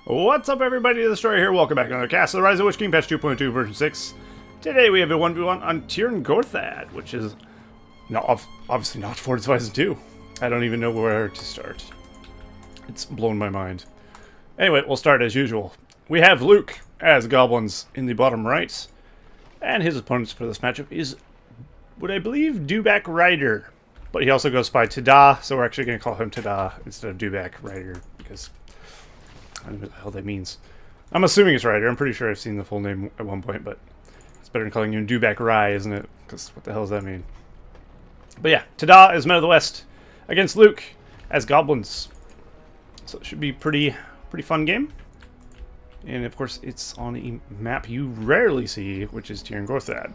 What's up, everybody? The story here. Welcome back to another cast of the Rise of Witch King, patch 2.2, version 6. Today we have a 1v1 on Tyrn Gorthad, which is obviously not for Decisive 2. I don't even know where to start. It's blown my mind. Anyway, we'll start as usual. We have Luke as Goblins in the bottom right, and his opponents for this matchup is, what I believe, Dewback Rider. But he also goes by TaDa, so we're actually going to call him TaDa instead of Dewback Rider, because I don't know what the hell that means. I'm assuming it's Rider. I'm pretty sure I've seen the full name at one point, but it's better than calling him Dewback Rye, isn't it? Because what the hell does that mean? But yeah, TaDa is Men of the West against Luke as Goblins. So it should be pretty fun game. And of course, it's on a map you rarely see, which is Tyrn Gorthad,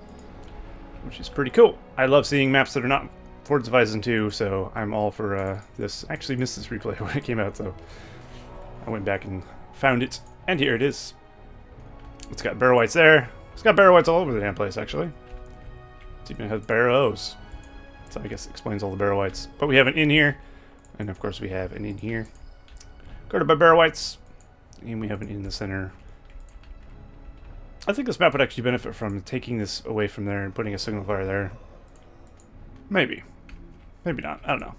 which is pretty cool. I love seeing maps that are not for Decisive 2, so I'm all for this. I actually missed this replay when it came out, so I went back and found it, and here it is. It's got barrow whites there. It's got barrow whites all over the damn place, actually. It even has barrows. So I guess it explains all the barrow whites. But we have an inn here, and of course we have an inn here. Guarded by barrow whites, and we have an inn in the center. I think this map would actually benefit from taking this away from there and putting a signal fire there. Maybe. Maybe not. I don't know.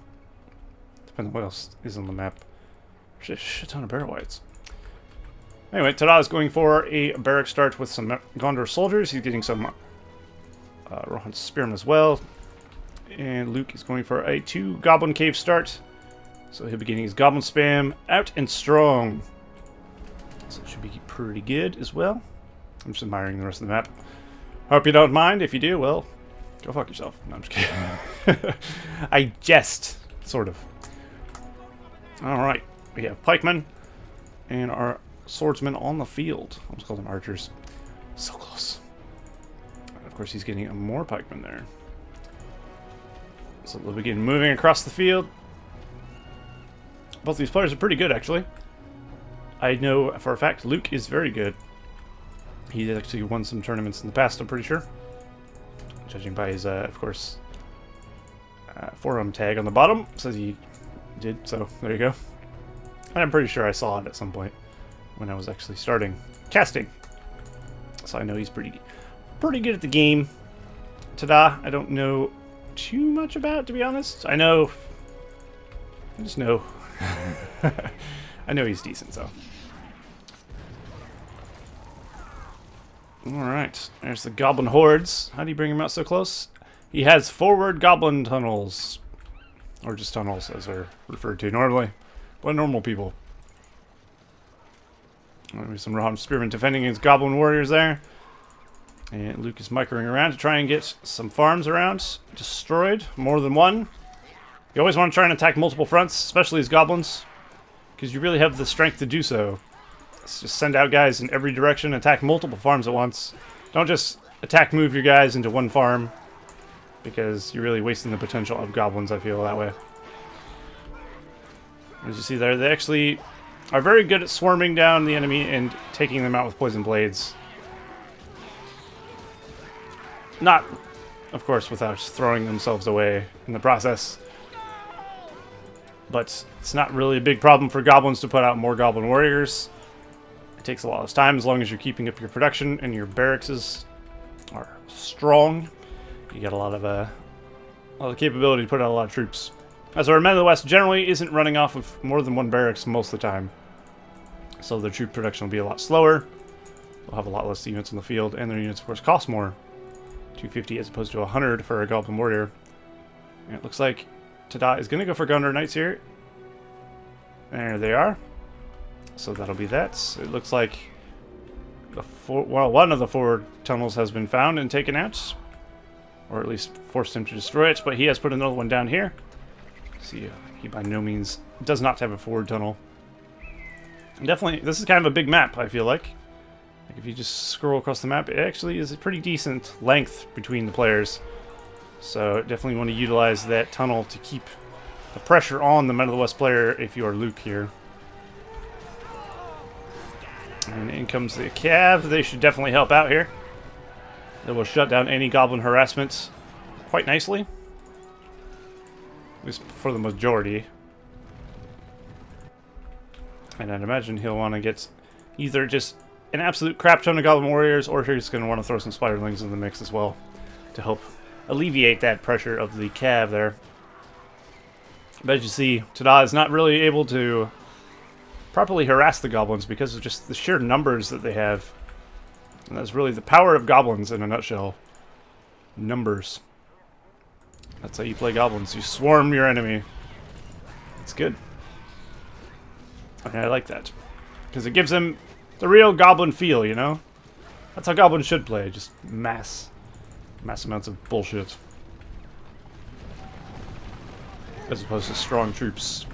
Depends on what else is on the map. There's a shit ton of barrow whites. Anyway, TaDa is going for a barrack start with some Gondor soldiers. He's getting some Rohan spearmen as well. And Luke is going for a 2 goblin cave start. So he'll be getting his goblin spam out and strong. So it should be pretty good as well. I'm just admiring the rest of the map. Hope you don't mind. If you do, well, go fuck yourself. No, I'm just kidding. I jest, sort of. Alright, we have pikemen and our swordsmen on the field. I almost called them archers. So close. And of course, he's getting more pikemen there. So they'll begin moving across the field. Both these players are pretty good, actually. I know for a fact Luke is very good. He actually won some tournaments in the past, I'm pretty sure. Judging by his, of course, forum tag on the bottom. Says he did, so there you go. And I'm pretty sure I saw it at some point when I was actually starting casting. So I know he's pretty good at the game. TaDa, I don't know too much about, to be honest. I just know. I know he's decent, so. Alright, there's the goblin hordes. How do you bring him out so close? He has forward goblin tunnels. Or just tunnels, as they're referred to normally. By normal people. There's some Rohan spearmen defending his goblin warriors there. And Luke is microing around to try and get some farms around destroyed. More than one. You always want to try and attack multiple fronts, especially as goblins, because you really have the strength to do so. Let's just send out guys in every direction, attack multiple farms at once. Don't just move your guys into one farm, because you're really wasting the potential of goblins, I feel, that way. As you see there, they actually are very good at swarming down the enemy and taking them out with poison blades. Not, of course, without throwing themselves away in the process. But it's not really a big problem for goblins to put out more goblin warriors. It takes a lot of time as long as you're keeping up your production and your barracks are strong. You got a lot of capability to put out a lot of troops. As our Men of the West generally isn't running off of more than one barracks most of the time. So their troop production will be a lot slower. They'll have a lot less units in the field, and their units, of course, cost more. 250 as opposed to 100 for a goblin warrior. And it looks like TaDa is going to go for Gondor Knights here. There they are. So that'll be that. It looks like one of the forward tunnels has been found and taken out. Or at least forced him to destroy it, but he has put another one down here. See, he by no means does not have a forward tunnel. And definitely, this is kind of a big map, I feel like. Like if you just scroll across the map, it actually is a pretty decent length between the players. So definitely want to utilize that tunnel to keep the pressure on the Men of the West player if you are Luke here. And in comes the Cav. They should definitely help out here. They will shut down any goblin harassment quite nicely. At least for the majority. And I'd imagine he'll want to get either just an absolute crap ton of Goblin Warriors, or you're just going to want to throw some Spiderlings in the mix as well to help alleviate that pressure of the Cav there. But as you see, TaDa is not really able to properly harass the Goblins because of just the sheer numbers that they have. And that's really the power of Goblins in a nutshell. Numbers. That's how you play Goblins. You swarm your enemy. It's good. And I like that. Because it gives them the real Goblin feel, you know? That's how Goblins should play. Just mass amounts of bullshit. As opposed to strong troops.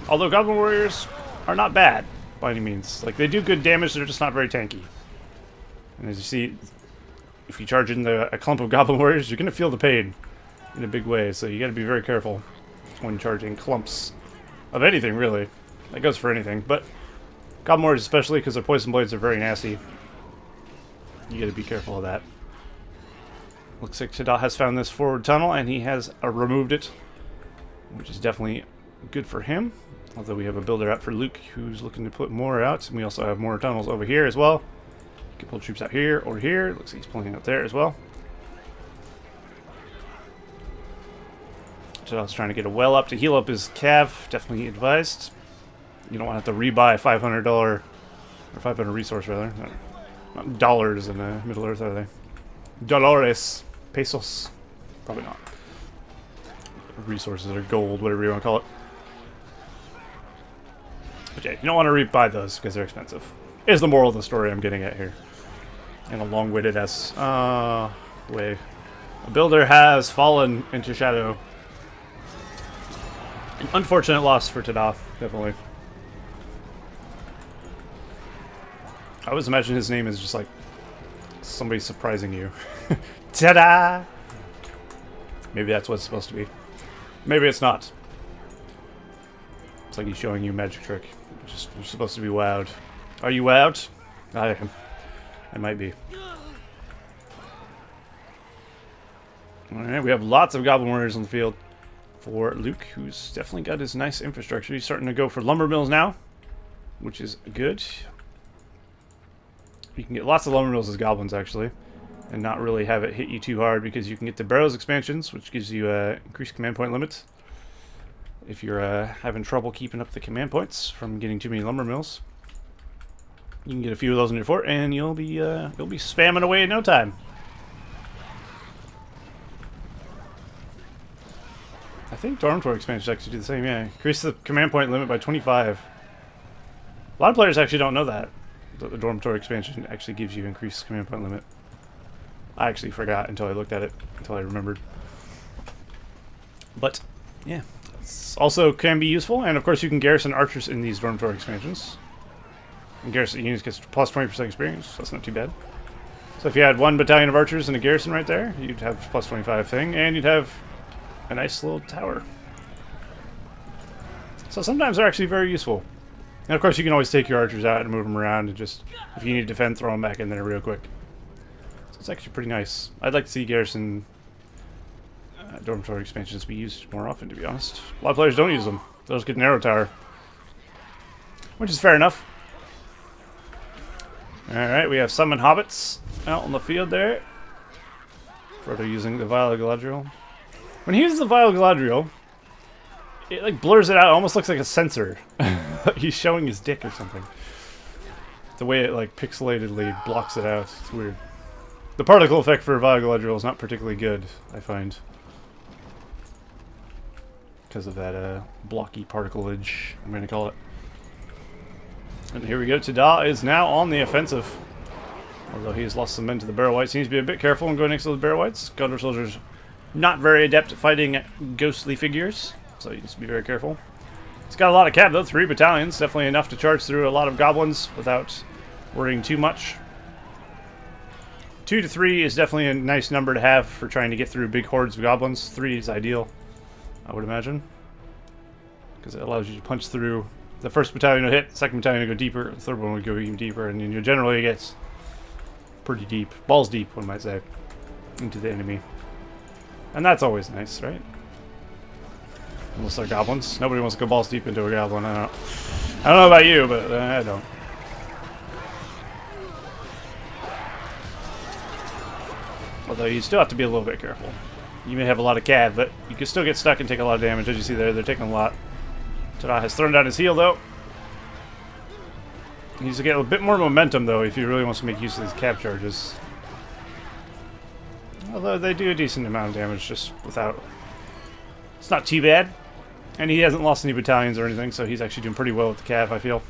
Although Goblin Warriors are not bad, by any means. Like, they do good damage, they're just not very tanky. And as you see, if you charge in a clump of Goblin Warriors, you're going to feel the pain in a big way, so you got to be very careful when charging clumps of anything, really. That goes for anything, but Goblin Warriors especially, because their Poison Blades are very nasty. You got to be careful of that. Looks like TaDa has found this forward tunnel, and he has removed it, which is definitely good for him. Although we have a builder out for Luke who's looking to put more out. And we also have more tunnels over here as well. You can pull troops out here or here. Looks like he's pulling out there as well. TaDa's trying to get a well up to heal up his Cav. Definitely advised. You don't want to have to rebuy $500 or 500 resource rather. Not dollars in Middle Earth, are they? Dolores. Pesos. Probably not. Resources or gold, whatever you want to call it. But yeah, you don't want to rebuy those because they're expensive. Is the moral of the story I'm getting at here. In a long-winded way. A builder has fallen into shadow. An unfortunate loss for TaDa, definitely. I always imagine his name is just like somebody surprising you. TaDa! Maybe that's what it's supposed to be. Maybe it's not. It's like he's showing you a magic trick. You're supposed to be wowed. Are you wowed? I am. I might be. Alright, we have lots of Goblin Warriors on the field for Luke, who's definitely got his nice infrastructure. He's starting to go for lumber mills now, which is good. You can get lots of lumber mills as Goblins, actually, and not really have it hit you too hard because you can get the Barrows expansions, which gives you increased command point limits. If you're having trouble keeping up the command points from getting too many lumber mills, you can get a few of those in your fort, and you'll be spamming away in no time. I think dormitory expansions actually do the same. Yeah, increase the command point limit by 25. A lot of players actually don't know that the dormitory expansion actually gives you increased command point limit. I actually forgot until I looked at it, until I remembered. But yeah. Also can be useful, and of course you can garrison archers in these dormitory expansions. And garrison units gets plus 20% experience, that's not too bad. So if you had 1 battalion of archers in a garrison right there, you'd have plus 25 thing, and you'd have a nice little tower. So sometimes they're actually very useful. And of course you can always take your archers out and move them around, and just, if you need to defend, throw them back in there real quick. So it's actually pretty nice. I'd like to see garrison dormitory expansions be used more often, to be honest. A lot of players don't use them. They'll just get an arrow tower. Which is fair enough. Alright, we have summon hobbits out on the field there. Further using the Vial of Galadriel. When he uses the Vial of Galadriel, it like blurs it out. It almost looks like a sensor. He's showing his dick or something. The way it like pixelatedly blocks it out. It's weird. The particle effect for Vial of Galadriel is not particularly good, I find. Because of that blocky particulage, I'm going to call it. And here we go. TaDa is now on the offensive. Although he has lost some men to the Barrow Wights. He needs to be a bit careful when going next to the Barrow Wights. Gondor soldiers not very adept at fighting ghostly figures, so he needs to be very careful. He's got a lot of cav though, 3 battalions. Definitely enough to charge through a lot of goblins without worrying too much. 2 to 3 is definitely a nice number to have for trying to get through big hordes of goblins. 3 is ideal, I would imagine. Because it allows you to punch through. The first battalion will hit, the second battalion will go deeper, the third one will go even deeper, and then you generally get pretty deep, balls deep, one might say, into the enemy. And that's always nice, right? Unless they're goblins. Nobody wants to go balls deep into a goblin. I don't know about you, but I don't. Although you still have to be a little bit careful. You may have a lot of cav, but you can still get stuck and take a lot of damage. As you see there, they're taking a lot. TaDa has thrown down his heal, though. He needs to get a bit more momentum, though, if he really wants to make use of these cav charges. Although they do a decent amount of damage just without... It's not too bad. And he hasn't lost any battalions or anything, so he's actually doing pretty well with the cav, I feel.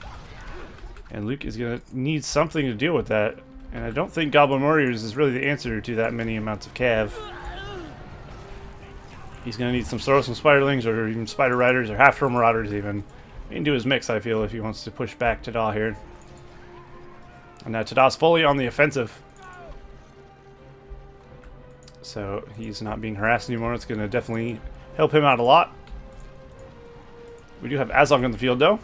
And Luke is going to need something to deal with that. And I don't think Goblin Warriors is really the answer to that many amounts of cav. He's going to need some Spiderlings or even Spider Riders or half-troll Marauders even. He can do his mix, I feel, if he wants to push back TaDa here. And now TaDa's fully on the offensive. So he's not being harassed anymore. It's going to definitely help him out a lot. We do have Azog on the field, though.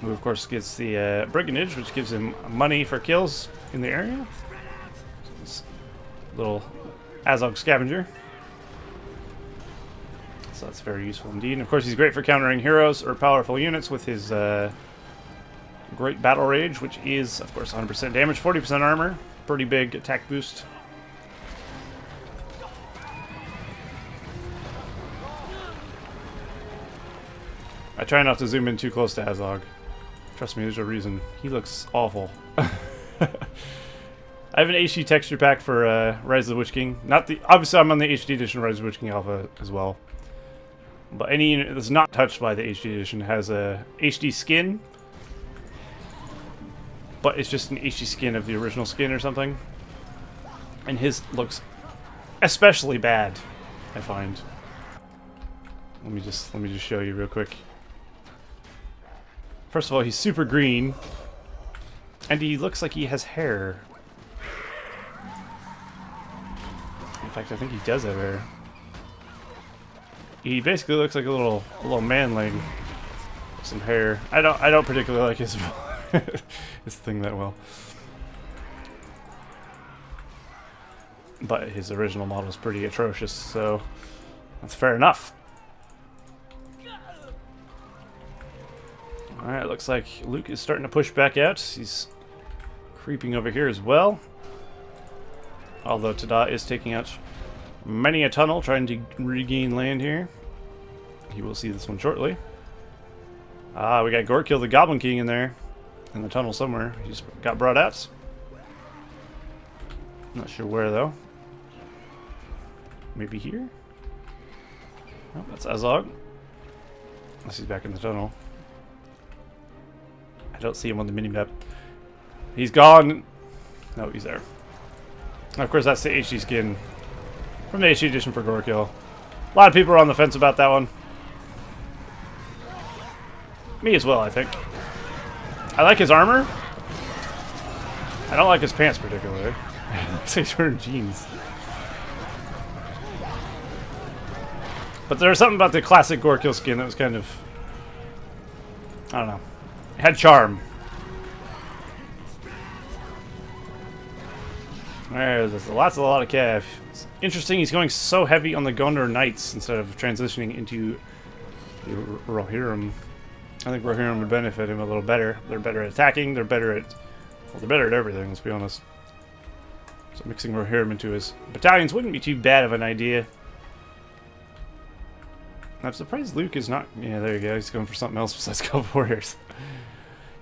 Who, of course, gets the Brigandage, which gives him money for kills in the area. This little Azog Scavenger. So that's very useful indeed. And, of course, he's great for countering heroes or powerful units with his Great Battle Rage, which is, of course, 100% damage, 40% armor. Pretty big attack boost. I try not to zoom in too close to Azog. Trust me, there's a reason. He looks awful. I have an HD texture pack for Rise of the Witch King. Obviously, I'm on the HD edition of Rise of the Witch King Alpha as well. But any unit that's not touched by the HD edition has a HD skin. But it's just an HD skin of the original skin or something. And his looks especially bad, I find. Let me just show you real quick. First of all, he's super green, and he looks like he has hair. In fact, I think he does have hair. He basically looks like a little manling with some hair. I don't particularly like his his thing that well, but his original model is pretty atrocious, so that's fair enough. Alright, looks like Luke is starting to push back out. He's creeping over here as well. Although TaDa is taking out many a tunnel, trying to regain land here. You will see this one shortly. Ah, we got Gorkill the Goblin King in there. In the tunnel somewhere. He just got brought out. Not sure where, though. Maybe here? Oh, that's Azog. Unless he's back in the tunnel. I don't see him on the mini-map. He's gone. No, he's there. And of course, that's the HD skin from the HD edition for Gorkill. A lot of people are on the fence about that one. Me as well, I think. I like his armor. I don't like his pants particularly. He's wearing jeans. But there was something about the classic Gorkill skin that was kind of... I don't know. It had charm. There's a lot of cav. It's interesting he's going so heavy on the Gondor Knights instead of transitioning into Rohirrim. I think Rohirrim would benefit him a little better. They're better at attacking, they're better at everything, let's be honest. So mixing Rohirrim into his battalions wouldn't be too bad of an idea. I'm surprised Luke is not... Yeah, there you go. He's going for something else besides Goblin Warriors.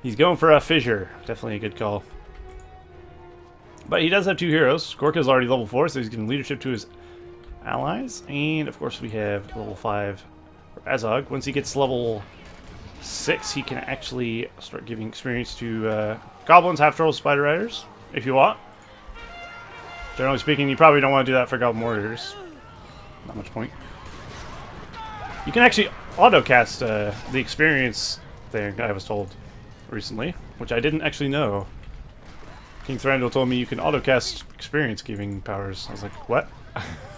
He's going for a Fissure. Definitely a good call. But he does have two heroes. Gorkill's already level 4, so he's giving leadership to his allies. And, of course, we have level 5 for Azog. Once he gets level 6, he can actually start giving experience to Goblins, Half-Trolls, Spider Riders, if you want. Generally speaking, you probably don't want to do that for Goblin Warriors. Not much point. You can actually auto-cast the experience thing, I was told recently, which I didn't actually know. King Thranduil told me you can auto-cast experience-giving powers. I was like, what?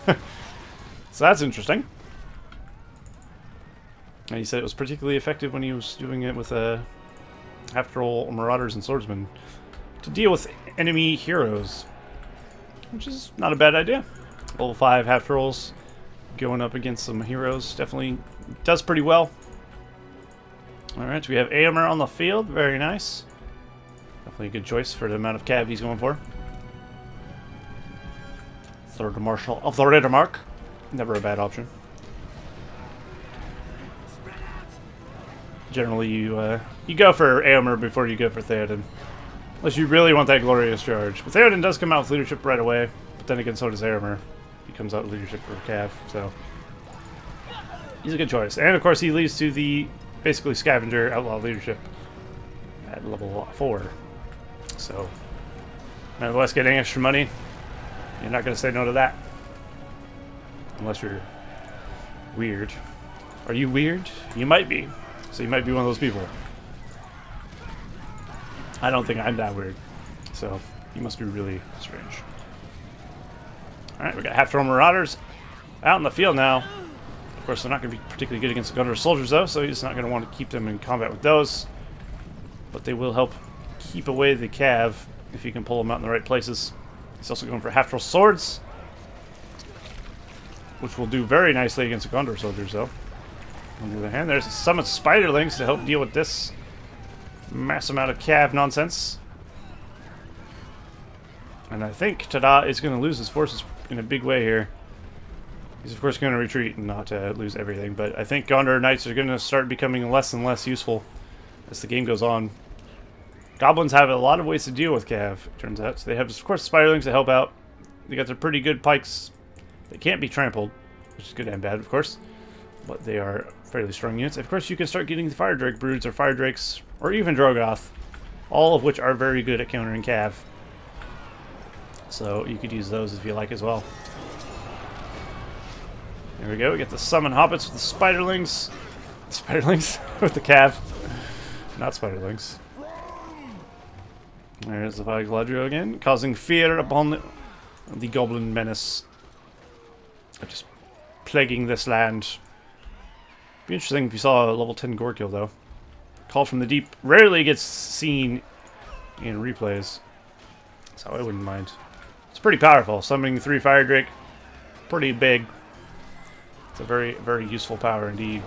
So that's interesting. And he said it was particularly effective when he was doing it with half-troll Marauders and Swordsmen to deal with enemy heroes, which is not a bad idea. Level 5 half-trolls going up against some heroes definitely does pretty well. Alright, so we have Aomer on the field. Very nice. Definitely a good choice for the amount of cav he's going for. Third Marshal of the Riddermark. Never a bad option. Generally, you go for Aomer before you go for Theoden. Unless you really want that glorious charge. But Theoden does come out with leadership right away. But then again, so does Aomer. He comes out with leadership for Cav, so... he's a good choice. And of course, he leads to the, basically, Scavenger Outlaw leadership at level 4. So, nonetheless, getting extra money, you're not going to say no to that. Unless you're weird. Are you weird? You might be. So you might be one of those people. I don't think I'm that weird. So, you must be really strange. Alright, we got half-drone Marauders out in the field now. Of course, they're not going to be particularly good against the Gunner soldiers, though, so he's not going to want to keep them in combat with those. But they will help keep away the Cav if you can pull them out in the right places. He's also going for half-troll swords, which will do very nicely against the Gondor soldiers, though. On the other hand, there's some spiderlings to help deal with this mass amount of Cav nonsense. And I think TaDa is going to lose his forces in a big way here. He's of course going to retreat and not lose everything, but I think Gondor Knights are going to start becoming less and less useful as the game goes on. Goblins have a lot of ways to deal with Cav, it turns out. So they have, of course, spiderlings to help out. They got their pretty good pikes. They can't be trampled, which is good and bad, of course. But they are fairly strong units. Of course, you can start getting the Fire Drake Broods or Fire Drakes, or even Drogoth, all of which are very good at countering Cav. So you could use those if you like as well. There we go. We get the Summon Hobbits with the Spiderlings. Spiderlings with the Cav. Not Spiderlings. There's the Galadriel again, causing fear upon the Goblin menace. Just plaguing this land. Be interesting if you saw a level 10 Gorkill, though. Call from the Deep rarely gets seen in replays, so I wouldn't mind. It's pretty powerful. Summoning 3 Fire Drake, pretty big. It's a very, very useful power indeed.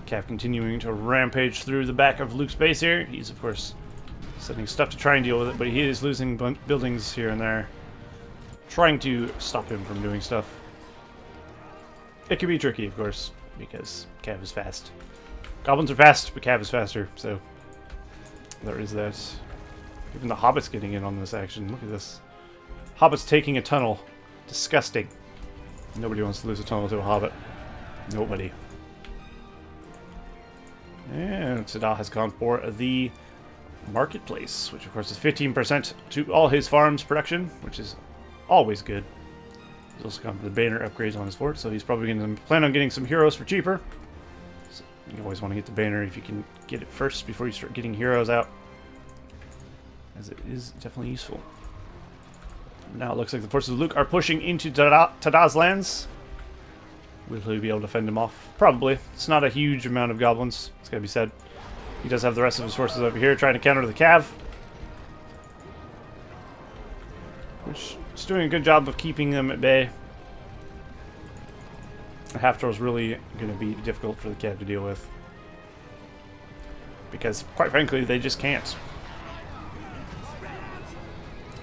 Cav continuing to rampage through the back of Luke's base here. He's, of course, sending stuff to try and deal with it, but he is losing buildings here and there. Trying to stop him from doing stuff. It can be tricky, of course, because Cav is fast. Goblins are fast, but Cav is faster, so there is that. Even the Hobbits getting in on this action. Look at this. Hobbits taking a tunnel. Disgusting. Nobody wants to lose a tunnel to a Hobbit. Nobody. And TaDa has gone for the Marketplace, which of course is 15% to all his farms production, which is always good. He's also gone for the banner upgrades on his fort, so he's probably going to plan on getting some heroes for cheaper. So you always want to get the banner if you can get it first before you start getting heroes out, as it is definitely useful. Now it looks like the forces of Luke are pushing into TaDa's lands. Will he be able to fend him off? Probably. It's not a huge amount of goblins, it's gotta be said. He does have the rest of his forces over here trying to counter the Cav, which is doing a good job of keeping them at bay. The half-troll is really going to be difficult for the Cav to deal with, because, quite frankly, they just can't.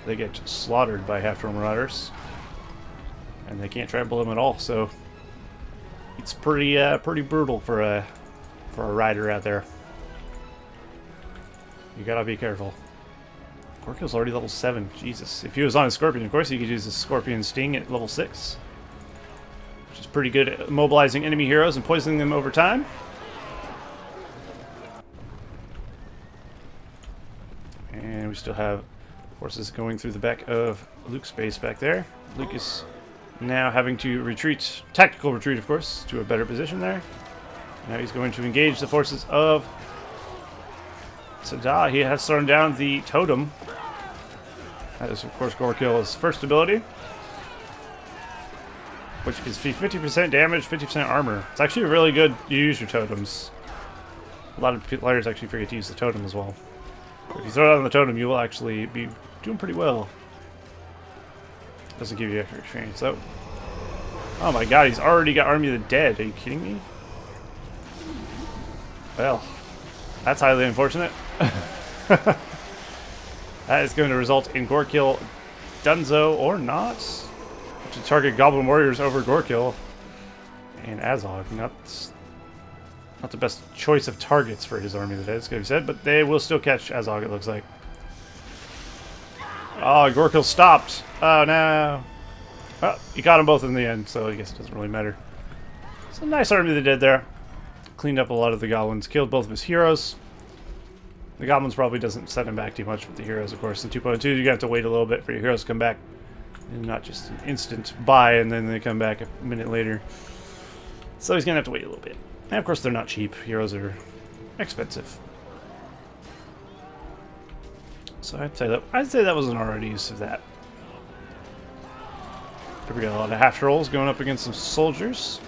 They get slaughtered by half-troll marauders, and they can't trample them at all. So it's pretty brutal for a rider out there. You gotta be careful. Gorkill's already level 7. Jesus. If he was on a Scorpion, of course, he could use his Scorpion Sting at level 6. Which is pretty good at mobilizing enemy heroes and poisoning them over time. And we still have forces going through the back of Luke's base back there. Luke is now having to retreat, tactical retreat, of course, to a better position there. Now he's going to engage the forces of TaDa. He has thrown down the totem. That is, of course, Gorkill's first ability, which is 50% damage, 50% armor. It's actually really good to use your totems. A lot of players actually forget to use the totem as well. If you throw it on the totem, you will actually be doing pretty well. Doesn't give you extra experience, though. Oh my god, he's already got Army of the Dead. Are you kidding me? Well, that's highly unfortunate. That is going to result in gore kill, Dunzo or not. To target Goblin Warriors over gore kill. And Azog, not the best choice of targets for his army that is, going to be said, but they will still catch Azog, it looks like. Oh, gore kill stopped. Oh no. Well, he got them both in the end, so I guess it doesn't really matter. It's a nice army they did there. Cleaned up a lot of the Goblins, killed both of his heroes. The Goblins probably doesn't set him back too much with the heroes, of course. In 2.2, you have to wait a little bit for your heroes to come back. And not just an instant buy and then they come back a minute later. So he's going to have to wait a little bit. And of course they're not cheap. Heroes are expensive. So I'd say that was an alright use of that. Here we got a lot of half trolls going up against some soldiers.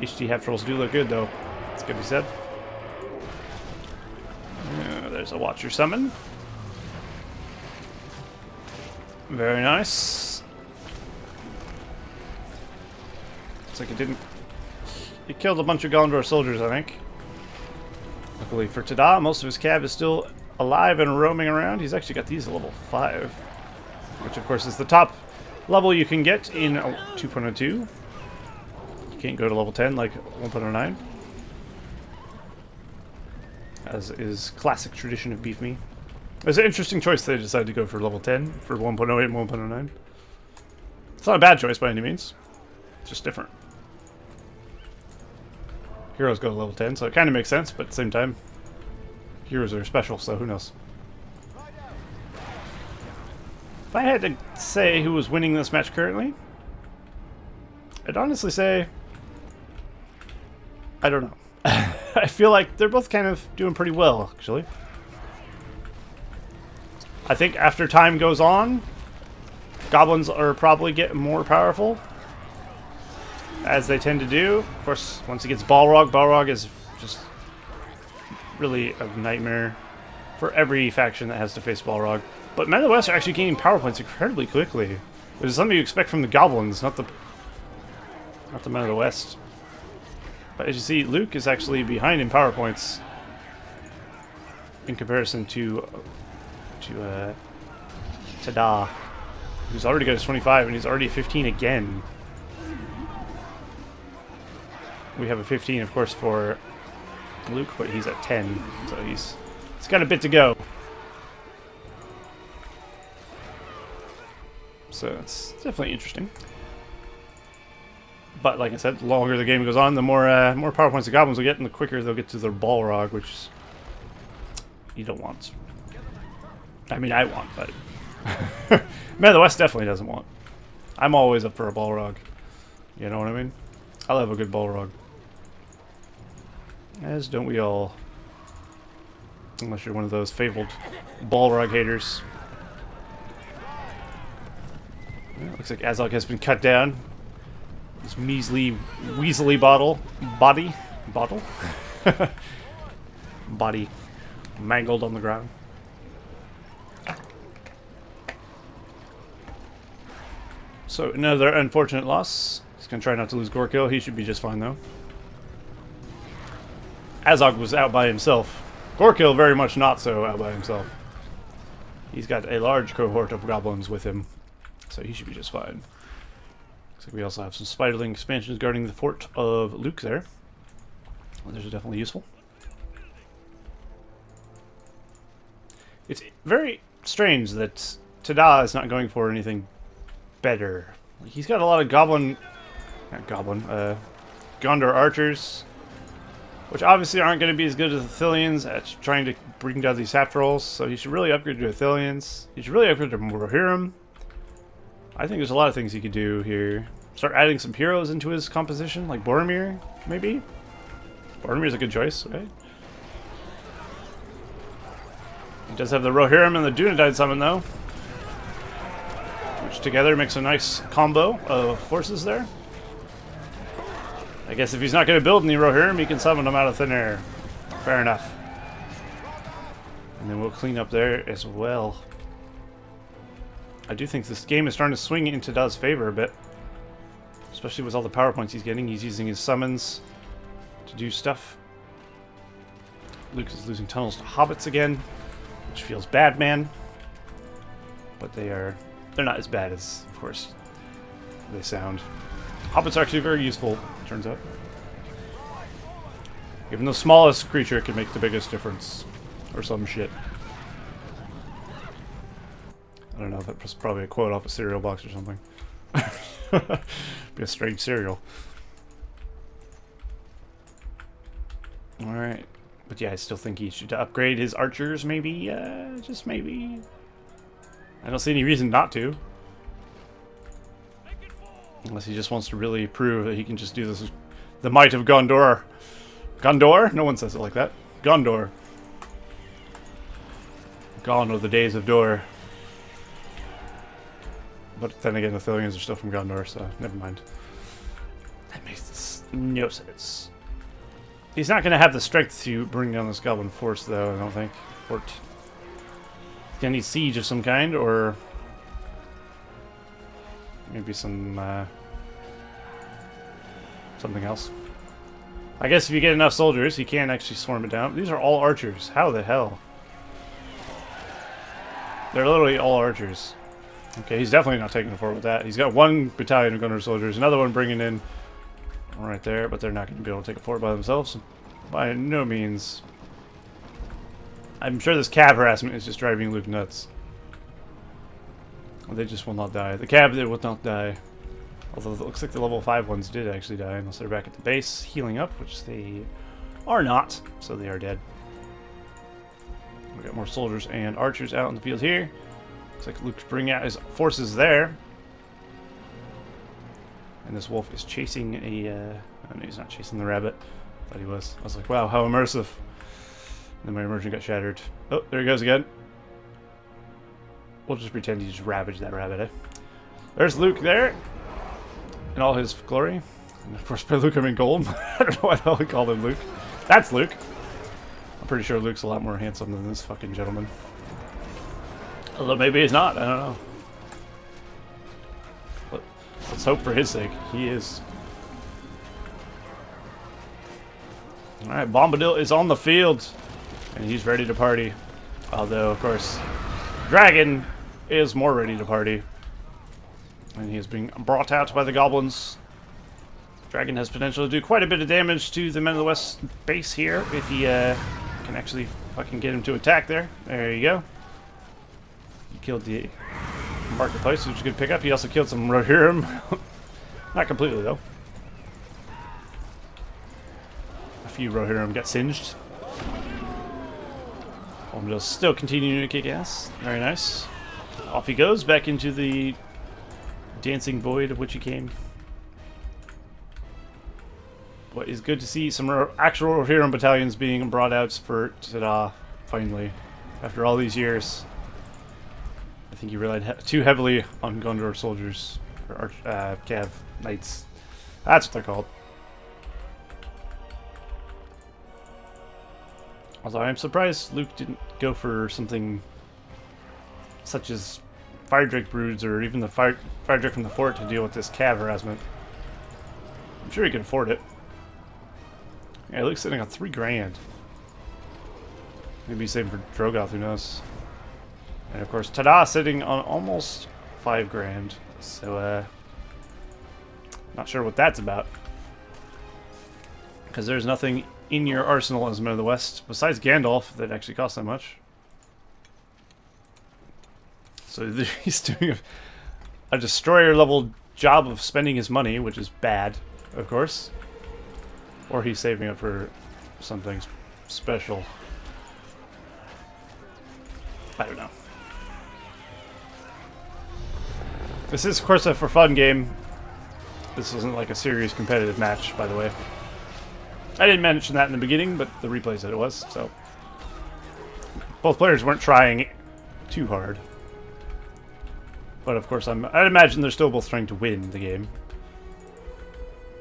HD half trolls do look good though. It's going to be said. There's a Watcher summon. Very nice. Looks like it didn't... It killed a bunch of Gondor soldiers, I think. Luckily for TaDa, most of his cav is still alive and roaming around. He's actually got these at level 5. Which, of course, is the top level you can get in 2.02. You can't go to level 10 like 1.09. As is classic tradition of Beef Me. It's an interesting choice they decided to go for level 10 for 1.08 and 1.09. It's not a bad choice by any means. It's just different. Heroes go to level 10, so it kind of makes sense, but at the same time, heroes are special, so who knows. If I had to say who was winning this match currently, I'd honestly say, I don't know. I feel like they're both kind of doing pretty well, actually. I think after time goes on, Goblins are probably getting more powerful, as they tend to do. Of course, once he gets Balrog, Balrog is just really a nightmare for every faction that has to face Balrog. But Men of the West are actually gaining power points incredibly quickly, which is something you expect from the Goblins, not the Men of the West. But as you see, Luke is actually behind in power points in comparison to TaDa, who's already got his 25 and he's already at 15 again. We have a 15, of course, for Luke, but he's at 10, so he's got a bit to go. So it's definitely interesting. But like I said, the longer the game goes on, the more power points the Goblins will get, and the quicker they'll get to their Balrog, which you don't want. I mean, I want, but Man of the West definitely doesn't want. I'm always up for a Balrog. You know what I mean? I love a good Balrog. As don't we all. Unless you're one of those fabled Balrog haters. Well, looks like Azog has been cut down. This measly, weaselly body mangled on the ground. So another unfortunate loss. He's gonna try not to lose Gorkill. He should be just fine though. Azog was out by himself. Gorkill very much not so out by himself. He's got a large cohort of goblins with him, so he should be just fine. Looks like we also have some Spiderling expansions guarding the fort of Luke there. Well, those are definitely useful. It's very strange that TaDa is not going for anything better. He's got a lot of Gondor archers, which obviously aren't going to be as good as the Athelians at trying to bring down these half trolls, so he should really upgrade to Athelians. He should really upgrade to Rohirrim. I think there's a lot of things he could do here. Start adding some heroes into his composition, like Boromir, maybe? Boromir's a good choice, right? He does have the Rohirrim and the Dunedain summon, though, which together makes a nice combo of forces there. I guess if he's not going to build any Rohirrim, he can summon them out of thin air. Fair enough. And then we'll clean up there as well. I do think this game is starting to swing into TaDa's favor a bit. Especially with all the power points he's getting. He's using his summons to do stuff. Luke is losing tunnels to hobbits again, which feels bad, man. But they're not as bad as, of course, they sound. Hobbits are actually very useful, turns out. Even the smallest creature can make the biggest difference. Or some shit. I don't know, that was probably a quote off a cereal box or something. Be a strange cereal. Alright. But yeah, I still think he should upgrade his archers, maybe. Just maybe. I don't see any reason not to. Unless he just wants to really prove that he can just do this. The might of Gondor. Gondor? No one says it like that. Gondor. Gone are the days of Dor. But then again, the Thillians are still from Gondor, so never mind. That makes no sense. He's not going to have the strength to bring down this goblin force, though, I don't think. Fort. He's going to need siege of some kind, or maybe some something else. I guess if you get enough soldiers, he can actually swarm it down. These are all archers. How the hell? They're literally all archers. Okay, he's definitely not taking the fort with that. He's got one battalion of gunner soldiers, another one bringing in right there, but they're not going to be able to take a fort by themselves. By no means. I'm sure this cav harassment is just driving Luke nuts. They just will not die. The cav, they will not die. Although it looks like the level 5 ones did actually die, unless they're back at the base healing up, which they are not, so they are dead. We got more soldiers and archers out in the field here. Looks like Luke's bringing out his forces there. And this wolf is chasing a... oh no, he's not chasing the rabbit. Thought he was. I was like, wow, how immersive. And then my immersion got shattered. Oh, there he goes again. We'll just pretend he just ravaged that rabbit, eh? There's Luke there. In all his glory. And of course, by Luke, I mean gold. I don't know why the hell we called him Luke. That's Luke. I'm pretty sure Luke's a lot more handsome than this fucking gentleman. Although maybe he's not, I don't know. But let's hope for his sake. He is. Alright, Bombadil is on the field. And he's ready to party. Although, of course, Dragon is more ready to party. And he is being brought out by the goblins. Dragon has potential to do quite a bit of damage to the Men of the West base here if he can actually fucking get him to attack there. There you go. He killed the marketplace, which is a good pickup. He also killed some Rohirrim. Not completely, though. A few Rohirrim got singed. Bombadil's still continuing to kick ass. Very nice. Off he goes, back into the dancing void of which he came. But it's good to see some actual Rohirrim battalions being brought out for TaDa, finally. After all these years. I think he relied too heavily on Gondor soldiers. Or Cav Knights. That's what they're called. Although I'm surprised Luke didn't go for something such as Fire Drake Broods or even the Fire Drake from the Fort to deal with this Cav harassment. I'm sure he can afford it. Yeah, Luke's sitting on 3 grand. Maybe he's saving for Drogoth, who knows. And of course, TaDa sitting on almost 5 grand. So, not sure what that's about. Because there's nothing in your arsenal as Men of the West, besides Gandalf, that actually costs that much. So he's doing a destroyer-level job of spending his money, which is bad, of course. Or he's saving it for something special. I don't know. This is, of course, a for fun game. This isn't like a serious competitive match, by the way. I didn't mention that in the beginning, but the replay said it was, so. Both players weren't trying too hard. But of course, I'd imagine they're still both trying to win the game.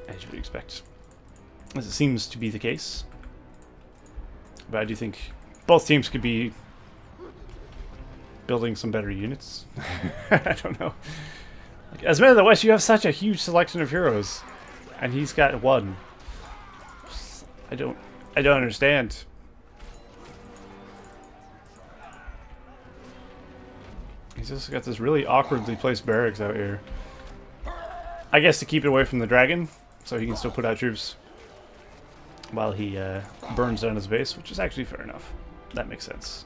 As you would expect. As it seems to be the case. But I do think both teams could be building some better units. I don't know. Like, as Men of the West, you have such a huge selection of heroes. And he's got one. I don't understand. He's just got this really awkwardly placed barracks out here. I guess to keep it away from the dragon, so he can still put out troops while he burns down his base, which is actually fair enough. That makes sense.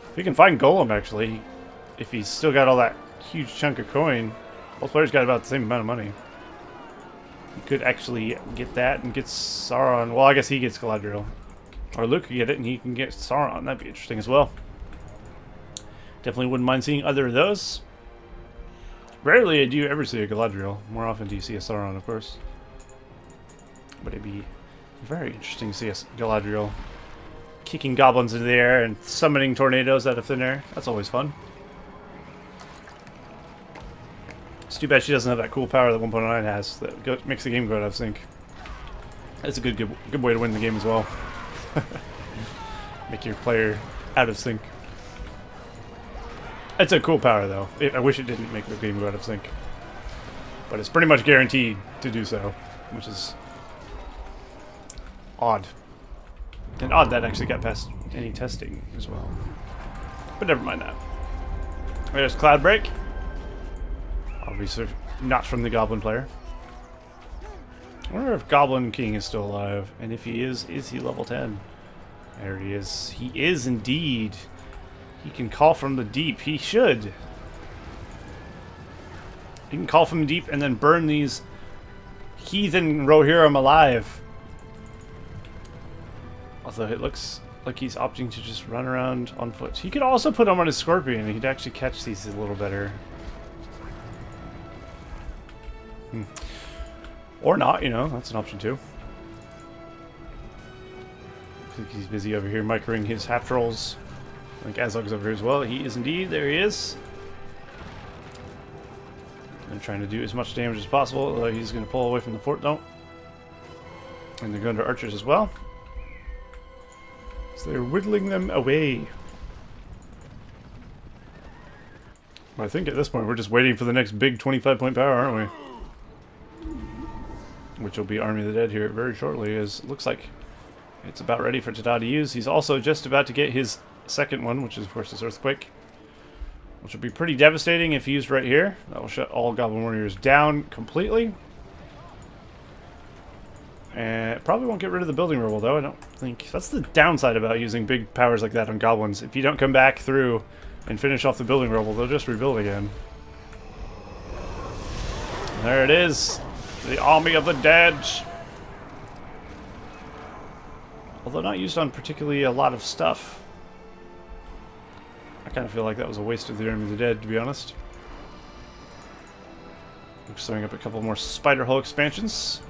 If we can find Golem, actually, if he's still got all that huge chunk of coin, both players got about the same amount of money. You could actually get that and get Sauron. Well, I guess he gets Galadriel. Or Luke could get it and he can get Sauron. That'd be interesting as well. Definitely wouldn't mind seeing either of those. Rarely do you ever see a Galadriel. More often do you see a Sauron, of course. But it'd be very interesting to see a Galadriel kicking goblins into the air and summoning tornadoes out of thin air. That's always fun. It's too bad she doesn't have that cool power that 1.9 has that makes the game go out of sync. That's a good way to win the game as well. Make your player out of sync. It's a cool power, though. I wish it didn't make the game go out of sync. But it's pretty much guaranteed to do so, which is odd. And odd that actually got past any testing as well. But never mind that. There's Cloud Break. Obviously not from the Goblin player. I wonder if Goblin King is still alive. And if he is he level 10? There he is. He is indeed. He can call from the deep. He should. He can call from the deep and then burn these heathen Rohirrim alive. Although it looks like he's opting to just run around on foot. He could also put him on his Scorpion and he'd actually catch these a little better. Or not, you know, that's an option too. I think he's busy over here microing his half trolls. I think Azog's over here as well. He is indeed. There he is. And trying to do as much damage as possible, although he's going to pull away from the fort, though. And they're going to archers as well. So they're whittling them away. Well, I think at this point we're just waiting for the next big 25-point power, aren't we? Which will be Army of the Dead here very shortly, as it looks like it's about ready for TaDa to use. He's also just about to get his second one, which is of course his Earthquake, which will be pretty devastating if used right here. That will shut all Goblin Warriors down completely. And it probably won't get rid of the building rubble, though, I don't think. That's the downside about using big powers like that on Goblins. If you don't come back through and finish off the building rubble, they'll just rebuild again. And there it is. The Army of the Dead. Although not used on particularly a lot of stuff. I kind of feel like that was a waste of the Army of the Dead, to be honest. I'm throwing up a couple more Spider Hull expansions.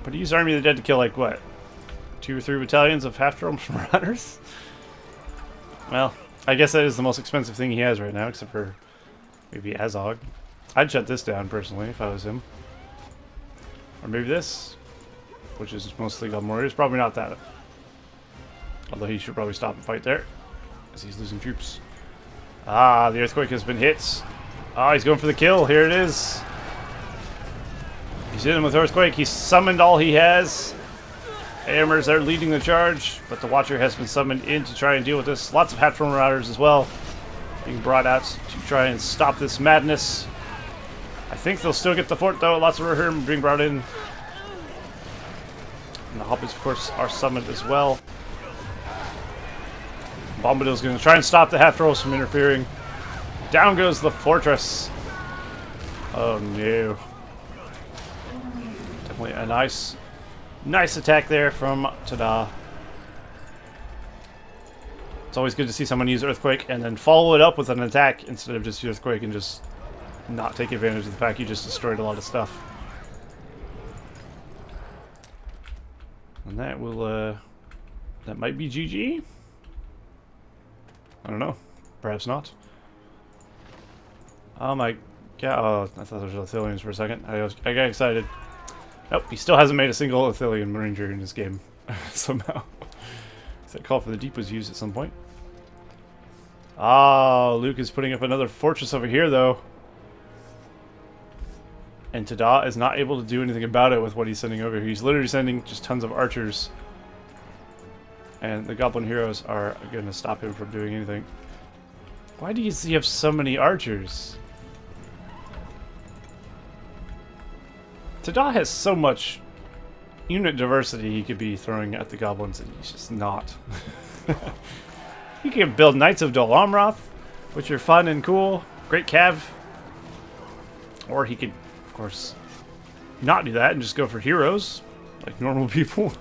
But he used Army of the Dead to kill, like, what? 2 or 3 battalions of half-drums from runners? Well, I guess that is the most expensive thing he has right now, except for maybe Azog. I'd shut this down, personally, if I was him. Or maybe this, which is mostly Goblin Warriors. Probably not that. Although he should probably stop and fight there, as he's losing troops. Ah, the Earthquake has been hit. Ah, he's going for the kill. Here it is. He's hitting with Earthquake. He's summoned all he has. Hammers are leading the charge, but the Watcher has been summoned in to try and deal with this. Lots of Half-Drone Marauders as well being brought out to try and stop this madness. I think they'll still get the fort, though. Lots of Rohirrim being brought in. And the Hobbits, of course, are summoned as well. Bombadil's going to try and stop the half-trolls from interfering. Down goes the fortress. Oh, no. Definitely a nice attack there from TaDa. It's always good to see someone use Earthquake and then follow it up with an attack instead of just Earthquake and just not take advantage of the fact you just destroyed a lot of stuff. And that will, that might be GG? I don't know. Perhaps not. Oh my god. Oh, I thought there was Athelians for a second. I got excited. Nope, he still hasn't made a single Athelian Ranger in this game. Somehow. That call for the deep was used at some point. Ah, Luke is putting up another fortress over here, though. And TaDa is not able to do anything about it with what he's sending over here. He's literally sending just tons of archers And the Goblin heroes are going to stop him from doing anything. Why do you have so many archers? TaDa has so much unit diversity he could be throwing at the Goblins, and he's just not. He can build Knights of Dol Amroth, which are fun and cool. Great cav. Or he could, of course, not do that and just go for heroes, like normal people.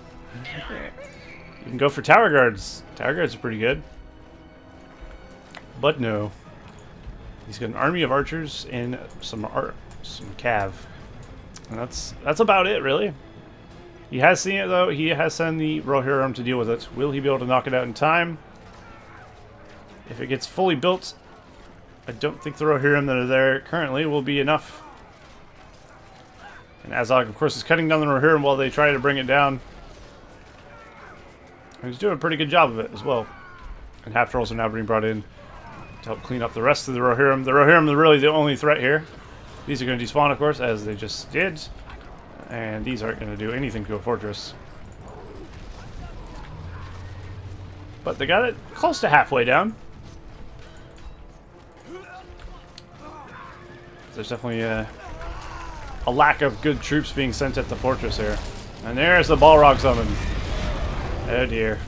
You can go for Tower Guards. Tower Guards are pretty good. But no. He's got an army of archers and some cav. And that's about it, really. He has seen it, though. He has sent the Rohirrim to deal with it. Will he be able to knock it out in time? If it gets fully built, I don't think the Rohirrim that are there currently will be enough. And Azog, of course, is cutting down the Rohirrim while they try to bring it down. He's doing a pretty good job of it as well. And half trolls are now being brought in to help clean up the rest of the Rohirrim. The Rohirrim are really the only threat here. These are going to despawn, of course, as they just did. And these aren't going to do anything to a fortress. But they got it close to halfway down. There's definitely a lack of good troops being sent at the fortress here. And there's the Balrog summon. Oh dear.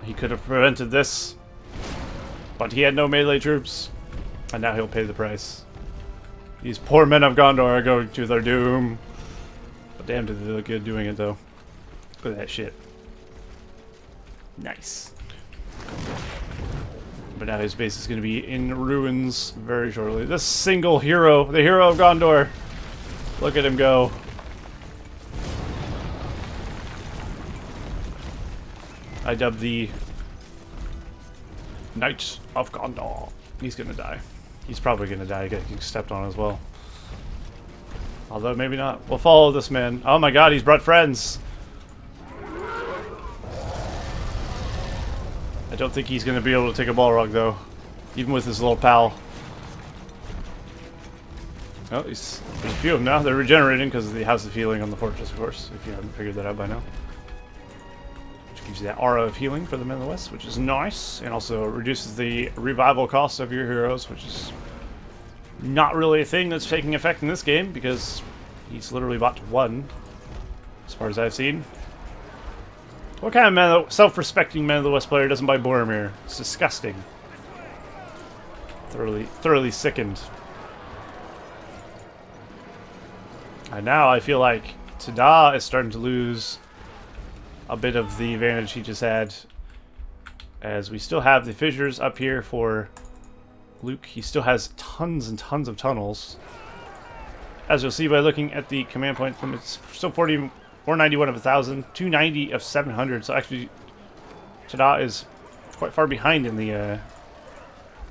He could have prevented this, but he had no melee troops, and now he'll pay the price. These poor men of Gondor are going to their doom. But damn, did they look good doing it, though. Look at that shit. Nice. But now his base is going to be in ruins very shortly. This single hero, the hero of Gondor. Look at him go. I dubbed the Knight of Gondor. He's going to die. He's probably going to die, getting stepped on as well. Although, maybe not. We'll follow this man. Oh my god, he's brought friends. I don't think he's going to be able to take a Balrog, though. Even with his little pal. Oh, there's a few of them now. They're regenerating because of the House of Healing on the fortress, of course, if you haven't figured that out by now. Which gives you that aura of healing for the men of the West, which is nice. And also reduces the revival cost of your heroes, which is not really a thing that's taking effect in this game, because he's literally bought one, as far as I've seen. What kind of self-respecting Man of the West player doesn't buy Boromir? It's disgusting. Thoroughly sickened. And now I feel like TaDa is starting to lose a bit of the advantage he just had, as we still have the fissures up here for Luke. He still has tons and tons of tunnels. As you'll see by looking at the command point, it's still 491 of 1,000, 290 of 700. So actually, TaDa is quite far behind in the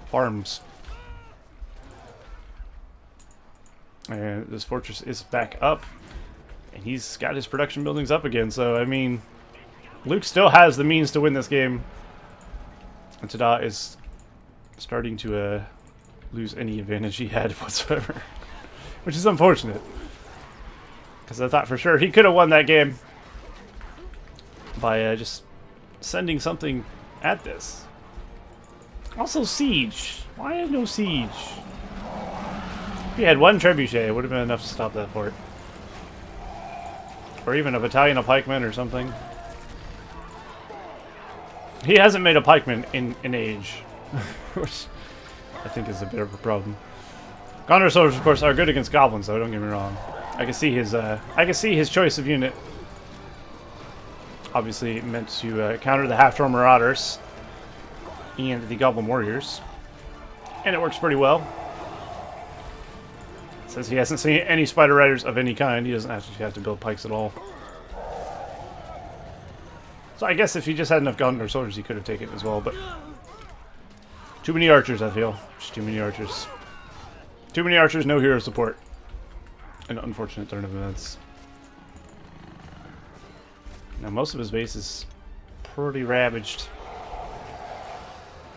farms. And this fortress is back up, and he's got his production buildings up again. So I mean, Luke still has the means to win this game, and TaDa is starting to lose any advantage he had whatsoever, which is unfortunate, because I thought for sure he could have won that game by just sending something at this. Also, siege. Why no siege? If he had one trebuchet, it would have been enough to stop that fort, or even a battalion of pikemen or something. He hasn't made a pikeman in an age, which I think is a bit of a problem. Gondor soldiers, of course, are good against goblins, though. Don't get me wrong. I can see his choice of unit. Obviously, meant to counter the half-troll marauders and the goblin warriors, and it works pretty well. Since he hasn't seen any spider riders of any kind, he doesn't actually have to build pikes at all. So I guess if he just had enough Gondor soldiers, he could have taken it as well, but too many archers, I feel. Just too many archers. Too many archers, no hero support. An unfortunate turn of events. Now, most of his base is pretty ravaged.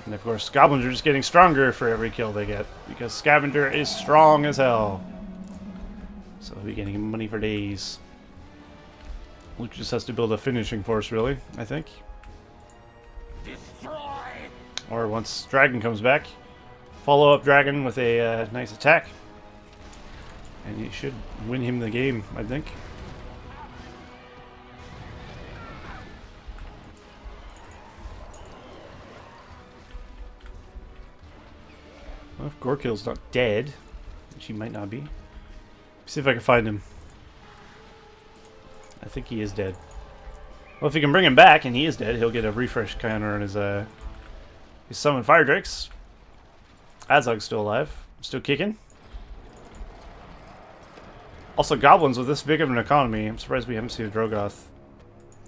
And of course, goblins are just getting stronger for every kill they get, because Scavenger is strong as hell. So he'll be getting money for days. Luke just has to build a finishing force, really, I think. Or once Dragon comes back, follow up Dragon with a nice attack. And he should win him the game, I think. Well, if Gorkill's not dead, which he might not be. See if I can find him. I think he is dead. Well, if you can bring him back and he is dead, he'll get a refresh counter on his summon fire drakes. Azog's still alive, still kicking. Also, Goblins with this big of an economy, I'm surprised we haven't seen a Drogoth.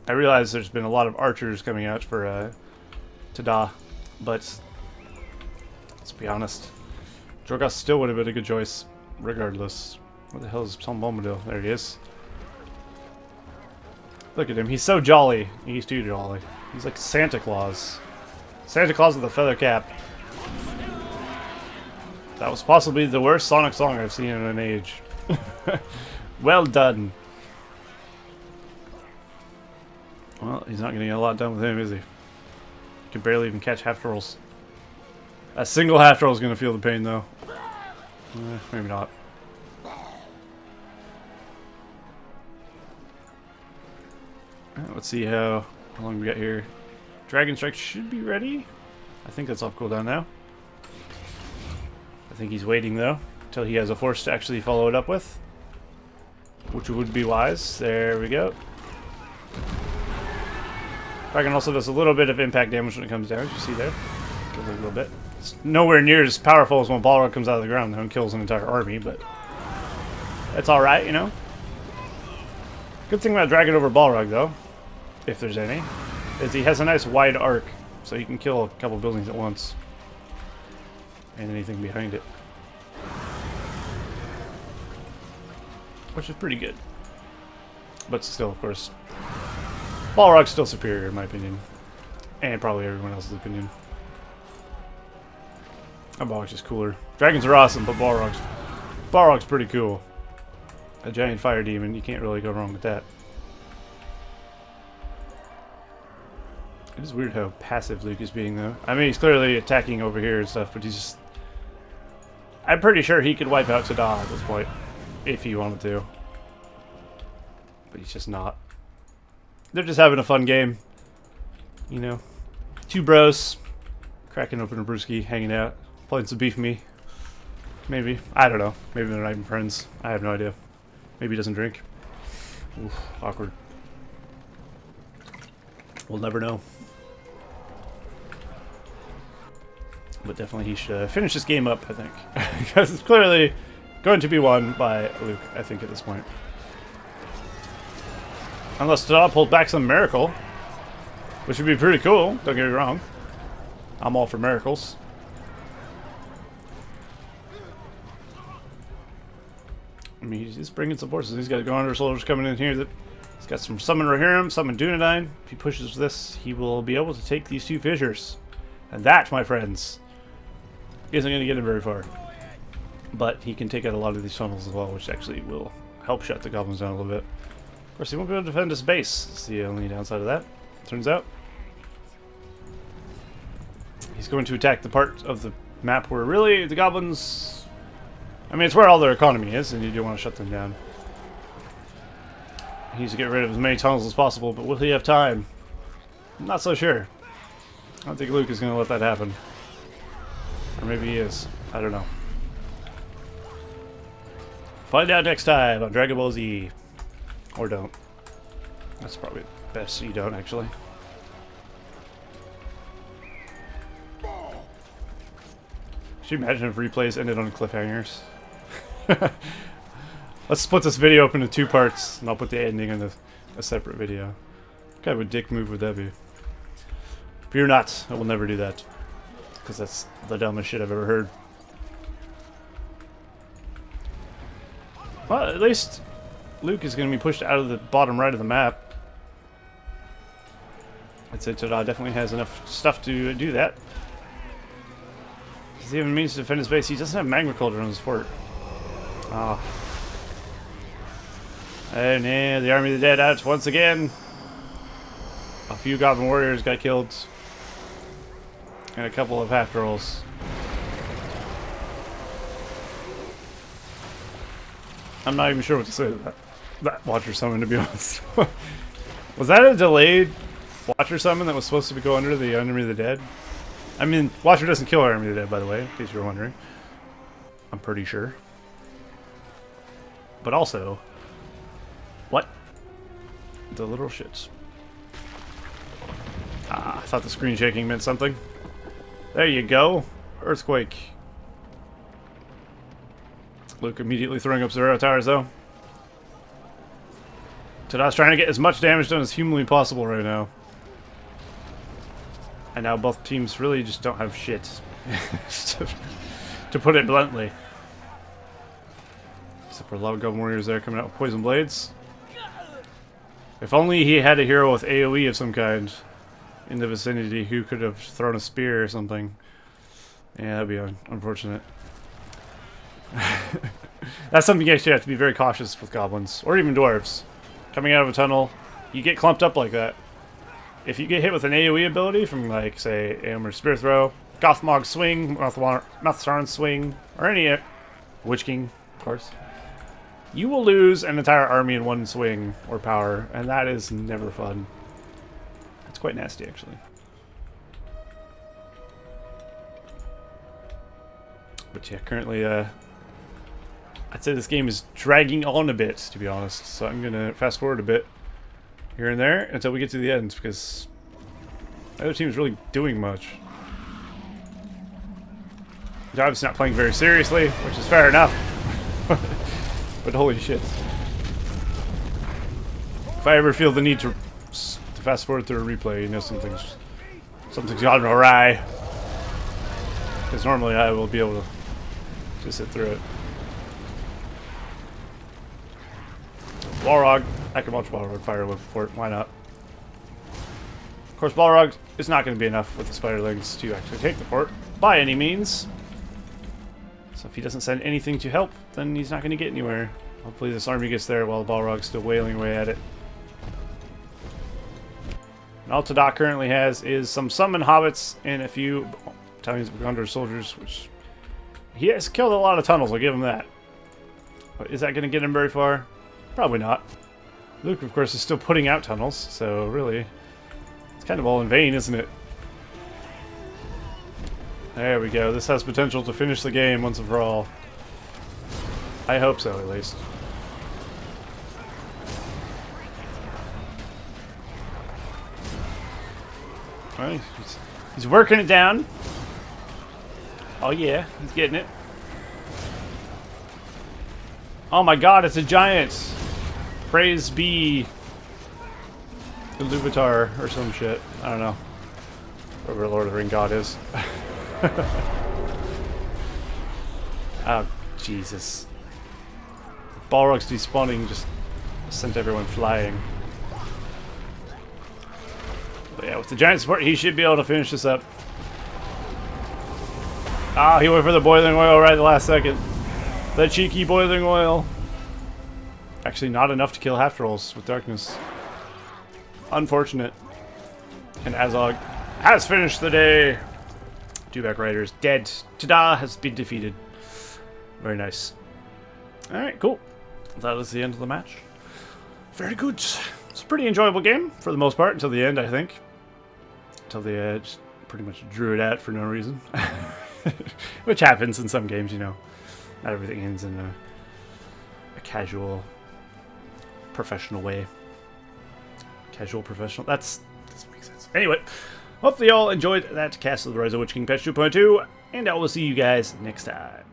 I realize there's been a lot of archers coming out for TaDa, but let's be honest, Drogoth still would have been a good choice, regardless. What the hell is Tom Bombadil? There he is. Look at him, he's so jolly. He's too jolly. He's like Santa Claus. Santa Claus with a feather cap. That was possibly the worst Sonic song I've seen in an age. Well done. Well, he's not going to get a lot done with him, is he? He can barely even catch half trolls. A single half troll is going to feel the pain, though. Maybe not. Let's see how long we got here. Dragon Strike should be ready. I think that's off cooldown now. I think he's waiting, though, until he has a force to actually follow it up with, which would be wise. There we go. Dragon also does a little bit of impact damage when it comes down, as you see there. A little bit. It's nowhere near as powerful as when Balrog comes out of the ground and kills an entire army, but that's alright, you know? Good thing about Dragon over Balrog, though, if there's any, is he has a nice wide arc, so he can kill a couple buildings at once. And anything behind it. Which is pretty good. But still, of course, Balrog's still superior in my opinion. And probably everyone else's opinion. Balrog's just cooler. Dragons are awesome, but Balrog's pretty cool. A giant fire demon, you can't really go wrong with that. It is weird how passive Luke is being, though. I mean, he's clearly attacking over here and stuff, but he's just... I'm pretty sure he could wipe out TaDa at this point, if he wanted to. But he's just not. They're just having a fun game. You know? Two bros, cracking open a brewski, hanging out, playing some beef me. Maybe. I don't know. Maybe they're not even friends. I have no idea. Maybe he doesn't drink. Oof, awkward. We'll never know. But definitely he should finish this game up, I think. Because it's clearly going to be won by Luke, I think, at this point. Unless TaDa pulled back some miracle. Which would be pretty cool, don't get me wrong. I'm all for miracles. I mean, he's bringing some forces. He's got Gondor soldiers coming in here. He's got some Summon Rohirrim, Summon Dunedain. If he pushes this, he will be able to take these two fissures. And that, my friends, isn't going to get him very far. But he can take out a lot of these tunnels as well, which actually will help shut the goblins down a little bit. Of course, he won't be able to defend his base. That's the only downside of that, turns out. He's going to attack the part of the map where really the goblins... I mean, it's where all their economy is, and you do want to shut them down. He needs to get rid of as many tunnels as possible, but will he have time? I'm not so sure. I don't think Luke is going to let that happen. Or maybe he is. I don't know. Find out next time on Dragon Ball Z. Or don't. That's probably best you don't, actually. Could you imagine if replays ended on cliffhangers? Let's split this video up into two parts, and I'll put the ending in a separate video. What kind of a dick move would that be? Fear not, I will never do that. Because that's the dumbest shit I've ever heard. Well, at least Luke is going to be pushed out of the bottom right of the map. I'd say TaDa definitely has enough stuff to do that. He even means to defend his base. He doesn't have magma culture on his fort. Ah. Oh no, the army of the dead out once again. A few goblin warriors got killed. And a couple of half trolls. I'm not even sure what to say to that Watcher Summon, to be honest. Was that a delayed Watcher Summon that was supposed to go under the Army of the Dead? I mean, Watcher doesn't kill Army of the Dead, by the way, in case you were wondering. I'm pretty sure. But also... What? The little shits. Ah, I thought the screen shaking meant something. There you go. Earthquake. Luke immediately throwing up Zero Towers, though. TaDa's trying to get as much damage done as humanly possible right now. And now both teams really just don't have shit. To put it bluntly. Except for a lot of Goblin Warriors there coming out with Poison Blades. If only he had a hero with AoE of some kind in the vicinity who could have thrown a spear or something. Yeah, that'd be unfortunate. That's something you actually have to be very cautious with goblins, or even dwarves. Coming out of a tunnel, you get clumped up like that. If you get hit with an AoE ability from, like, say, Aim or Spear Throw, Gothmog Swing, Mathsarn Swing, or any Witch King, of course, you will lose an entire army in one swing or power, and that is never fun. It's quite nasty, actually. But yeah, currently, I'd say this game is dragging on a bit, to be honest. So I'm going to fast forward a bit here and there until we get to the end, because the other team's really doing much. They're obviously not playing very seriously, which is fair enough. But holy shit. If I ever feel the need to fast forward through a replay, you know something's gone awry. Because normally I will be able to just sit through it. Balrog. I can watch Balrog fire with fort. Why not? Of course, Balrog is not going to be enough with the Spiderlings to actually take the fort by any means. So if he doesn't send anything to help, then he's not going to get anywhere. Hopefully this army gets there while Balrog's still wailing away at it. And all TaDa currently has is some summon hobbits and a few battalions of Gondor soldiers, which he has killed a lot of tunnels, I'll give him that. But is that going to get him very far? Probably not. Luke, of course, is still putting out tunnels, so really, it's kind of all in vain, isn't it? There we go. This has potential to finish the game once and for all. I hope so, at least. Alright, he's working it down. Oh yeah, he's getting it. Oh my god, it's a giant! Praise be Iluvatar or some shit. I don't know. Whoever Lord of the Ring god is. Oh, Jesus. Balrog's despawning just sent everyone flying. But yeah, with the giant support, he should be able to finish this up. Ah, he went for the boiling oil right at the last second. The cheeky boiling oil. Actually, not enough to kill half trolls with darkness. Unfortunate. And Azog has finished the day. Dewback Riders dead. TaDa has been defeated. Very nice. Alright, cool. That is the end of the match. Very good. It's a pretty enjoyable game, for the most part, until the end, I think. Until they just pretty much drew it out for no reason. Which happens in some games, you know. Not everything ends in a casual, professional way. Casual, professional. That doesn't make sense. Anyway, hopefully you all enjoyed that Castle of the Rise of Witch King patch 2.2, and I will see you guys next time.